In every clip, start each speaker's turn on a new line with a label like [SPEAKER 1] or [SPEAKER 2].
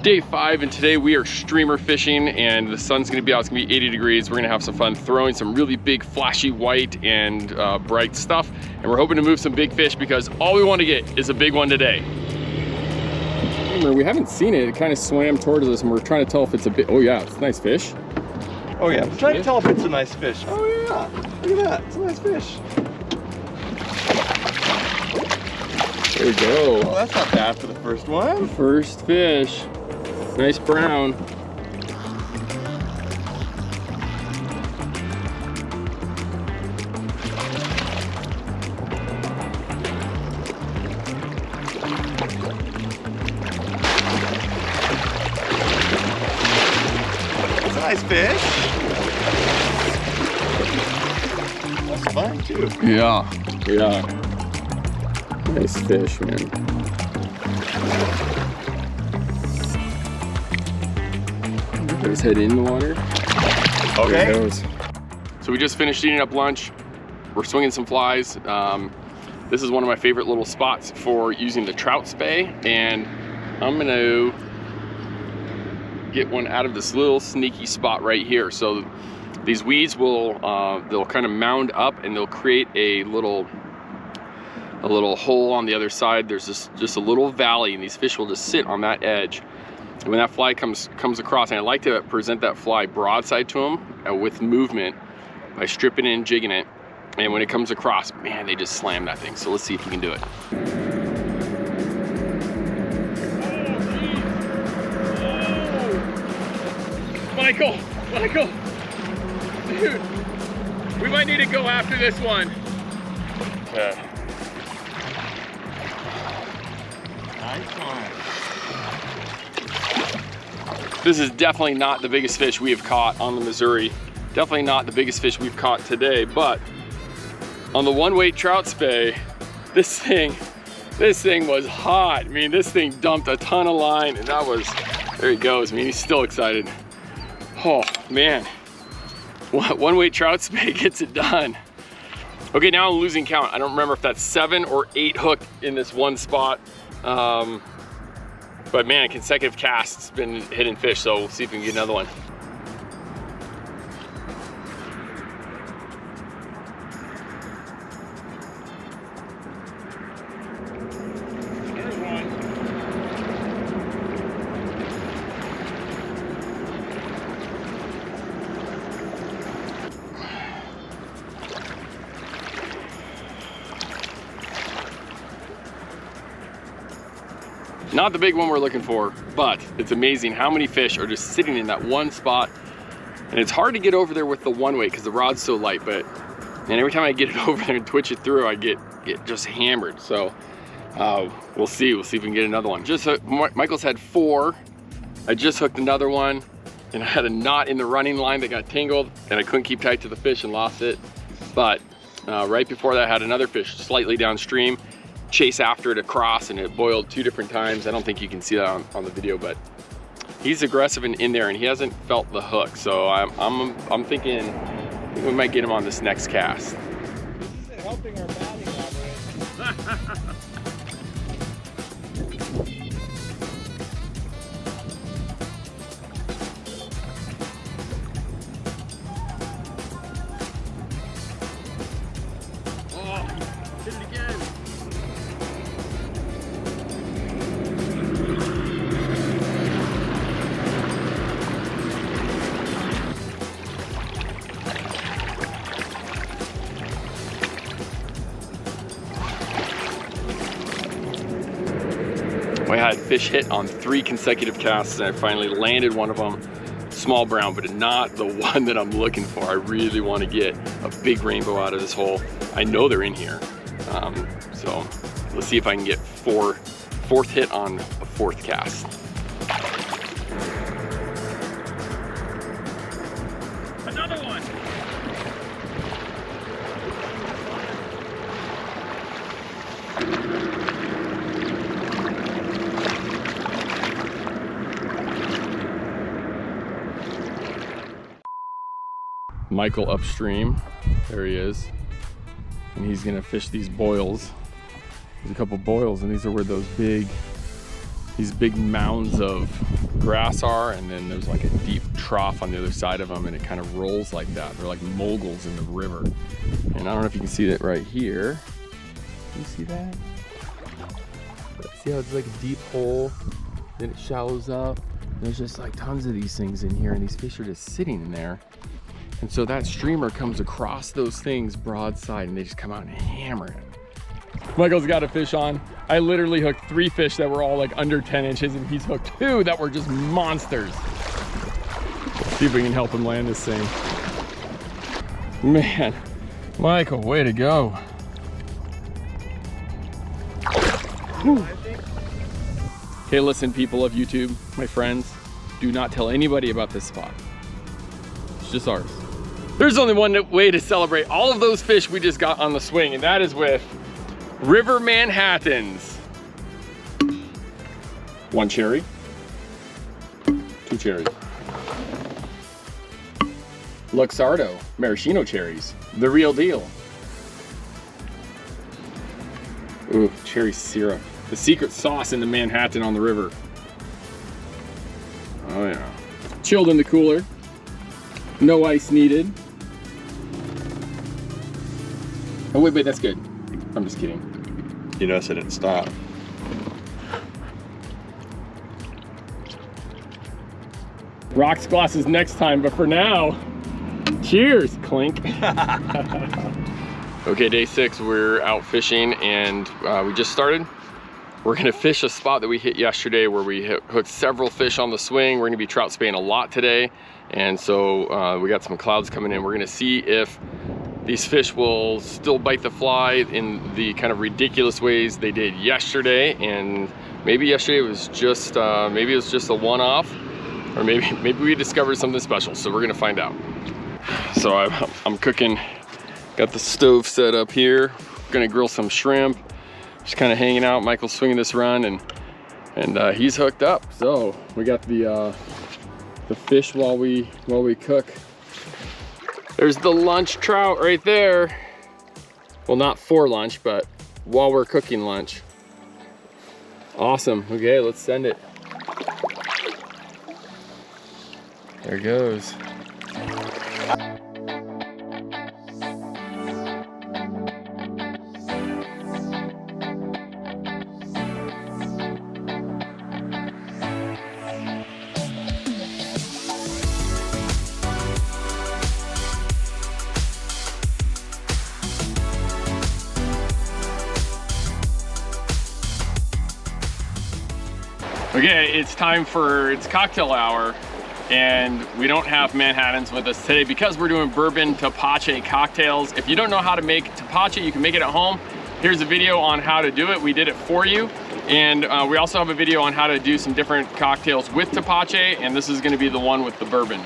[SPEAKER 1] day 5, and today we are streamer fishing, and the sun's gonna be out. It's gonna be 80 degrees. We're gonna have some fun throwing some really big flashy white and bright stuff, and we're hoping to move some big fish because all we want to get is a big one today. Remember, we haven't seen it. It kind of swam towards us, and we're trying to tell if it's a big. Oh yeah, it's a nice fish.
[SPEAKER 2] Oh yeah, I'm trying to tell if it's a nice fish. Oh yeah, look at that, it's a nice fish.
[SPEAKER 1] There we go.
[SPEAKER 2] Oh, that's not bad for the first one.
[SPEAKER 1] First fish. Nice brown.
[SPEAKER 2] That's a nice fish. That's fine too.
[SPEAKER 1] Yeah, yeah. Nice fish, man. Put his head in the water.
[SPEAKER 2] Okay.
[SPEAKER 1] There it goes. So we just finished eating up lunch. We're swinging some flies. This is one of my favorite little spots for using the Trout Spey, and I'm gonna get one out of this little sneaky spot right here. So these weeds will, they'll kind of mound up and they'll create a little hole on the other side. There's just a little valley, and these fish will just sit on that edge. And when that fly comes across, and I like to present that fly broadside to them with movement by stripping it and jigging it. And when it comes across, man, they just slam that thing. So let's see if we can do it. Oh, Michael, dude, we might need to go after this one. Okay.
[SPEAKER 2] Nice one.
[SPEAKER 1] This is definitely not the biggest fish we have caught on the Missouri. Definitely not the biggest fish we've caught today, but on the one-weight Trout Spey, this thing was hot. I mean, this thing dumped a ton of line, and that was, there he goes. I mean, he's still excited. Oh man, one-weight Trout Spey gets it done. Okay, now I'm losing count. I don't remember if that's 7 or 8 hooked in this one spot. But man, consecutive casts been hitting fish, so we'll see if we can get another one. There's one. Not the big one we're looking for, but it's amazing how many fish are just sitting in that one spot. And it's hard to get over there with the one weight because the rod's so light, but man, every time I get it over there and twitch it through, I get just hammered. So we'll see if we can get another one. Michael's had 4. I just hooked another one, and I had a knot in the running line that got tangled, and I couldn't keep tight to the fish and lost it. But right before that, I had another fish slightly downstream, chase after it across, and it boiled 2 different times. I don't think you can see that on the video, but he's aggressive and in there, and he hasn't felt the hook. So I'm thinking we might get him on this next cast.
[SPEAKER 2] This is helping our batting operation.
[SPEAKER 1] Hit it again. I had fish hit on 3 consecutive casts, and I finally landed one of them. Small brown, but not the one that I'm looking for. I really want to get a big rainbow out of this hole. I know they're in here. So let's see if I can get fourth hit on a 4th cast. Another one. Michael upstream, there he is, and he's gonna fish these boils. There's a couple boils, and these are where those big these big mounds of grass are, and then there's like a deep trough on the other side of them, and it kind of rolls like that. They're like moguls in the river. And I don't know if you can see that right here. Can you see that? See how it's like a deep hole, then it shallows up. There's just like tons of these things in here, and these fish are just sitting in there. And so that streamer comes across those things broadside, and they just come out and hammer it. Michael's got a fish on. I literally hooked 3 fish that were all like under 10 inches, and he's hooked 2 that were just monsters. Let's see if we can help him land this thing. Man, Michael, way to go. Whew. Okay, listen, people of YouTube, my friends, do not tell anybody about this spot. It's just ours. There's only one way to celebrate all of those fish we just got on the swing, and that is with River Manhattans. 1 cherry, 2 cherries. Luxardo maraschino cherries, the real deal. Ooh, cherry syrup. The secret sauce in the Manhattan on the river. Oh yeah. Chilled in the cooler. No ice needed. Oh wait, that's good. I'm just kidding.
[SPEAKER 2] You notice I didn't stop.
[SPEAKER 1] Rocks glasses next time, but for now, cheers, clink. Okay, day 6, we're out fishing, and we just started. We're gonna fish a spot that we hit yesterday where we hooked several fish on the swing. We're gonna be trout speying a lot today. And so we got some clouds coming in. We're gonna see if these fish will still bite the fly in the kind of ridiculous ways they did yesterday. And maybe yesterday was just, maybe it was just a one-off, or maybe we discovered something special. So we're gonna find out. So I'm cooking, got the stove set up here. Gonna grill some shrimp. Just kind of hanging out. Michael's swinging this run, and he's hooked up. So we got the fish while we cook. There's the lunch trout right there. Well, not for lunch, but while we're cooking lunch. Awesome. Okay, let's send it. There it goes. Okay, it's time for, it's cocktail hour, and we don't have Manhattans with us today because we're doing bourbon tapache cocktails. If you don't know how to make tapache, you can make it at home. Here's a video on how to do it. We did it for you. And we also have a video on how to do some different cocktails with tapache, and this is gonna be the one with the bourbon.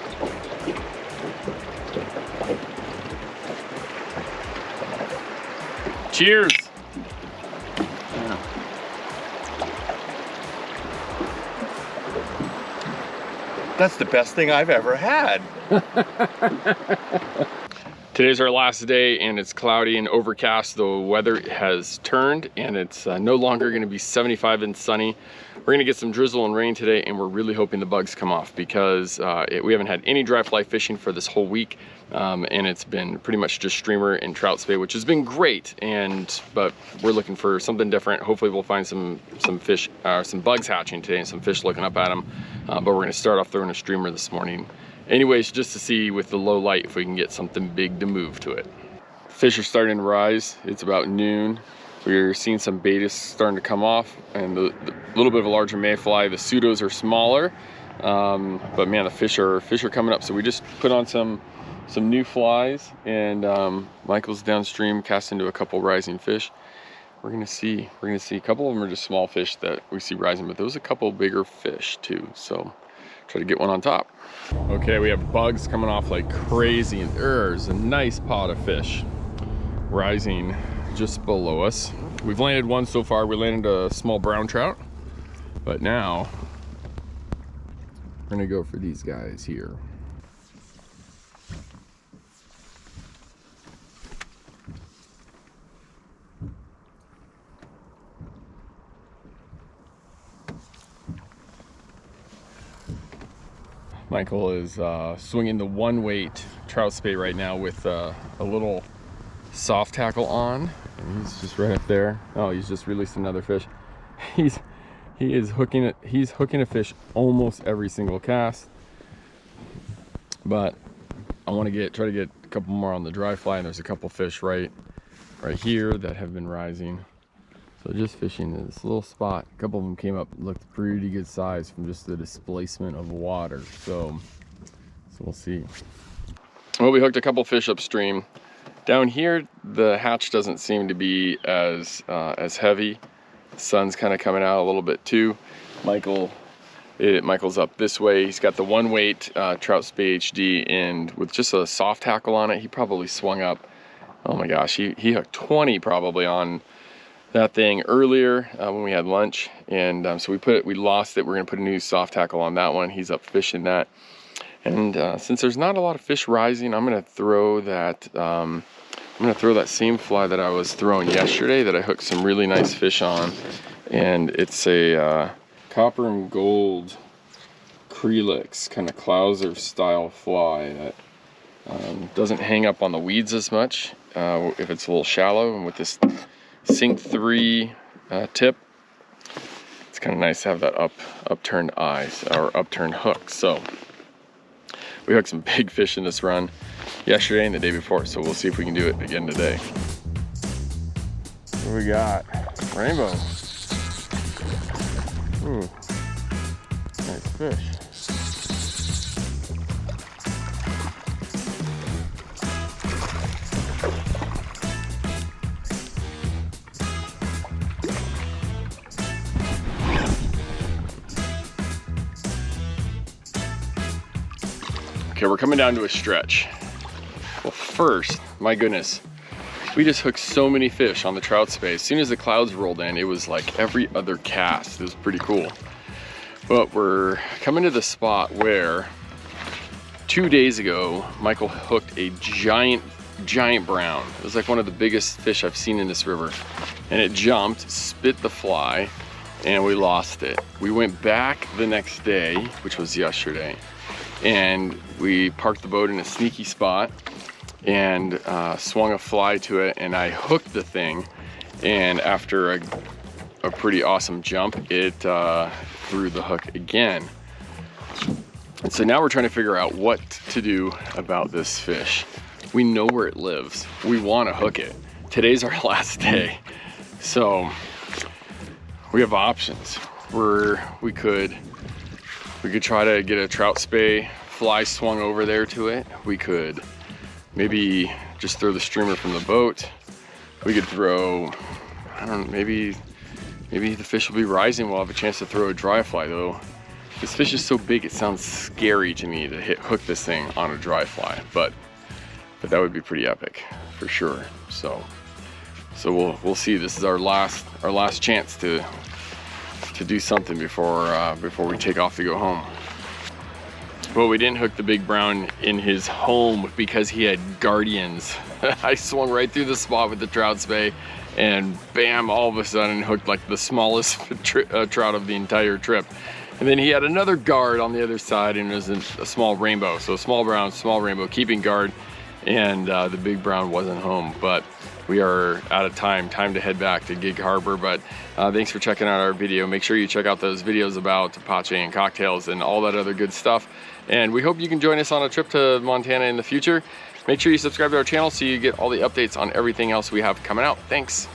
[SPEAKER 1] Cheers.
[SPEAKER 2] That's the best thing I've ever had.
[SPEAKER 1] Today's our last day, and it's cloudy and overcast. The weather has turned, and it's no longer going to be 75 and sunny. We're going to get some drizzle and rain today, and we're really hoping the bugs come off because we haven't had any dry fly fishing for this whole week, and it's been pretty much just streamer and trout spey, which has been great. But we're looking for something different. Hopefully, we'll find some fish, some bugs hatching today, and some fish looking up at them. But we're going to start off throwing a streamer this morning. Anyways, just to see with the low light if we can get something big to move to it. Fish are starting to rise. It's about noon. We're seeing some betas starting to come off, and the little bit of a larger mayfly. The pseudos are smaller, but man, the fish are coming up. So we just put on some new flies, and Michael's downstream casting into a couple rising fish. We're gonna see a couple of them are just small fish that we see rising, but there's a couple bigger fish too. So try to get one on top. Okay, we have bugs coming off like crazy, and there's a nice pot of fish rising just below us. We've landed one so far. We landed a small brown trout, but now we're gonna go for these guys here. Michael is swinging the 1-weight Trout Spey right now with a little soft tackle on, and he's just right up there. Oh, he's just released another fish. He's hooking it. He's hooking a fish almost every single cast, but I want to try to get a couple more on the dry fly, and there's a couple fish right here that have been rising. So just fishing in this little spot. A couple of them came up, looked pretty good size from just the displacement of water. So we'll see. Well, we hooked a couple fish upstream. Down here, the hatch doesn't seem to be as heavy. The sun's kind of coming out a little bit too. Michael's up this way. He's got the 1-weight Trout Spey HD, and with just a soft tackle on it, he probably swung up. Oh my gosh, he hooked 20 probably on that thing earlier when we had lunch, and so we lost it. We're gonna put a new soft tackle on that one. He's up fishing that, and since there's not a lot of fish rising, I'm gonna throw that same fly that I was throwing yesterday that I hooked some really nice fish on, and it's a copper and gold Crelix kind of Clouser style fly that doesn't hang up on the weeds as much if it's a little shallow, and with this Sink 3 tip, it's kind of nice to have that upturned eyes or upturned hook. So we hooked some big fish in this run yesterday and the day before, so we'll see if we can do it again today. What do we got? Rainbow. Ooh, nice fish. Okay, we're coming down to a stretch. Well, first, my goodness, we just hooked so many fish on the Trout Spey. As soon as the clouds rolled in, it was like every other cast. It was pretty cool. But we're coming to the spot where 2 days ago, Michael hooked a giant brown. It was like one of the biggest fish I've seen in this river. And it jumped, spit the fly, and we lost it. We went back the next day, which was yesterday, and we parked the boat in a sneaky spot and swung a fly to it, and I hooked the thing, and after a pretty awesome jump, it threw the hook again. And so now we're trying to figure out what to do about this fish. We know where it lives. We want to hook it. Today's our last day, so we have options. We could try to get a Trout Spey fly swung over there to it. We could maybe just throw the streamer from the boat. We could throw, I don't know, maybe the fish will be rising. We'll have a chance to throw a dry fly though. This fish is so big, it sounds scary to me to hook this thing on a dry fly, but that would be pretty epic for sure. So we'll see. This is our last chance to do something before we take off to go home. Well, we didn't hook the big brown in his home because he had guardians. I swung right through the spot with the Trout Spey, and bam, all of a sudden hooked like the smallest trout of the entire trip. And then he had another guard on the other side, and it was a small rainbow. So small brown, small rainbow, keeping guard, and the big brown wasn't home. But we are out of time to head back to Gig Harbor. But thanks for checking out our video. Make sure you check out those videos about tapache and cocktails and all that other good stuff. And we hope you can join us on a trip to Montana in the future. Make sure you subscribe to our channel so you get all the updates on everything else we have coming out. Thanks.